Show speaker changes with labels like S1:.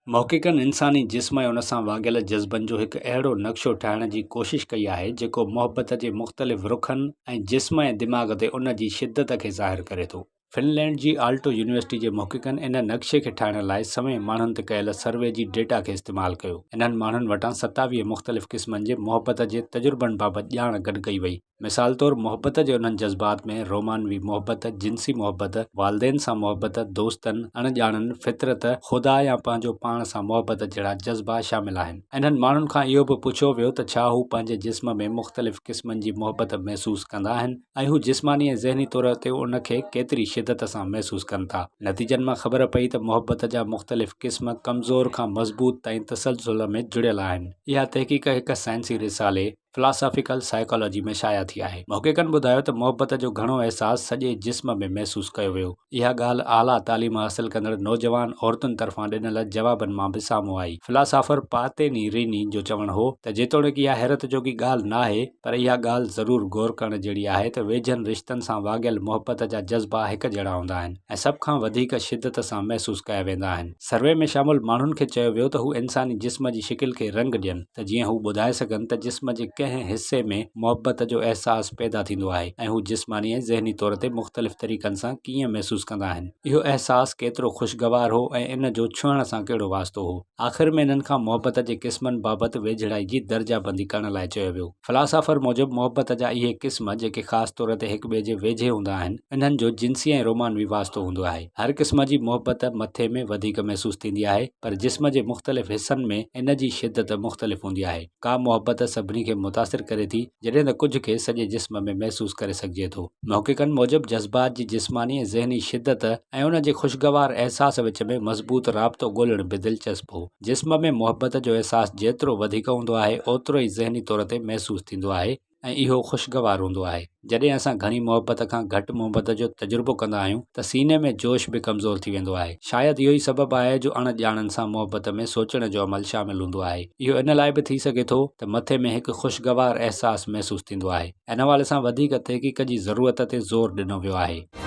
S1: मौक़िक़नि इंसानी जिस्म ऐं उन सां वाॻियल जज़्बनि जो हिकु अहिड़ो नक़्शो ठाहिण जी कोशिश कई आहे जेको मुहबत जे मुख़्तलिफ़ रुख़नि ऐं जिस्म ऐं दिमाग़ ते उन जी शिद्दत खे ज़ाहिरु करे थो। फिनलैंड जी आल्टो यूनिवर्सिटी जे मुहक़िक़नि इन नक़्शे खे ठाहिण लाइ समय माण्हुनि ते कयल सर्वे जी डेटा खे इस्तेमालु कयो। इन्हनि माण्हुनि वटां 27 मुख़्तलिफ़ क़िस्मनि जे मुहबत जे तजुर्बनि बाबति ॼाण गॾु कई वई। मिसाल तौरु मुहबत जे उन्हनि जज़्बात में रोमानवी मुहबत, जिन्सी मुहबत, वालदेन सां मुहबत, दोस्तनि, अणॼाणनि, फितरत, ख़ुदा या पंहिंजो पाण सां मुहबत जहिड़ा जज़्बा शामिल आहिनि। इन्हनि माण्हुनि खां इहो बि पुछियो वियो त छा हू पंहिंजे जिस्म में मुख़्तलिफ़ क़िस्मनि जी मुहबत महसूसु कंदा आहिनि ऐं हू जिस्मानी ऐं ज़हनी तौर ते उन खे केतिरी शिदत सां महसूसु कनि था। नतीजनि मां ख़बर पई त मुहबत जा मुख़्तलिफ़ क़िस्म कमज़ोर खां मज़बूत ताईं तसलसुल में जुड़ियल आहिनि। इहा तहक़ीक़ हिकु साइंसी रिसाले फिलासॉफिकल साइकोलॉजी में शाया थी आहे। मुहक़िक़नि ॿुधायो त मुहबत जो घणो अहसासु सॼे जिस्म में महसूसु कयो वियो। इहा ॻाल्हि आला तालीम हासिल कंदड़ नौजवान औरतुनि तरफ़ां ॾिनल जवाबनि मां बि साम्हूं आई। फिलासॉफर पातेनी रीनी जो चवणु हो त जेतोणीकि इहा हैरत जोगी ॻाल्हि नाहे, पर इहा ॻाल्हि ज़रूरु गौर करण जहिड़ी आहे त वेझनि रिश्तनि सां वाॻियल मुहबत जा जज़्बा हिकु जहिड़ा हूंदा आहिनि ऐं सभ खां वधीक शिदत सां महसूसु कया वेंदा आहिनि। सर्वे में शामिल माण्हुनि खे चयो वियो त हू इंसानी जिस्म जी शिकिल खे रंग ॾियनि त जीअं हू ॿुधाए सघनि त जिस्म जे कंहिं हिसे में मुहबत जो अहसासु पैदा थींदो आहे ऐं हू जिस्मानी ऐं ज़हनी तौर ते मुख़्तलिफ़ तरीक़नि सां कीअं महसूसु कंदा आहिनि। इहो अहसासु केतिरो ख़ुशगवार हो ऐं इन जो छुहण सां कहिड़ो वास्तो हो। आख़िर में इन्हनि खां मुहबत जे क़िस्मनि बाबति वेझड़ाई जी दर्जाबंदी करण लाइ चयो वियो। फिलासॉफर मूजिबि मुहबत जा इहे क़िस्म जेके ख़ासि तौर ते हिक ॿिए जे वेझे हूंदा आहिनि, इन्हनि जो जिन्सी ऐं रोमानवी वास्तो हूंदो आहे। हर क़िस्म जी मुहबत मथे में वधीक महसूसु थींदी आहे, पर जिस्म जे मुख़्तलिफ़ हिसनि में इन जी शिदत मुख़्तलिफ़ हूंदी आहे। का मुहबत सभिनी खे मुतासिर करे थी, जॾहिं त कुझु खे सॼे जिस्म में महसूसु करे सघिजे थो। मुहक़िक़नि मूजिबि जज़्बात जी जिस्मानी ऐं ज़हनी शिदत ऐं उन जे ख़ुशगवार अहसास विच में मज़बूत राब्तो ॻोल्हण बि दिलचस्प हो। जिस्म में मुहबत जो अहसासु जेतिरो वधीक हूंदो आहे, ओतिरो ई ज़हनी तौर ते महसूसु थींदो आहे ऐं इहो ख़ुशगवार हूंदो आहे। जॾहिं असां घणी मुहबत खां घटि मुहबत जो तजुर्बो कंदा आहियूं त सीने में जोश बि कमज़ोर थी वेंदो आहे। शायदि इहो ई सबबु आहे जो अणॼाणनि सां मुहबत में सोचण जो अमल शामिल हूंदो आहे। इहो इन लाइ बि थी सघे थो त मथे में हिकु ख़ुशगवार अहसासु महसूसु थींदो आहे। इन हवाले सां वधीक तहक़ीक़ जी ज़रूरत ते ज़ोर ॾिनो वियो आहे।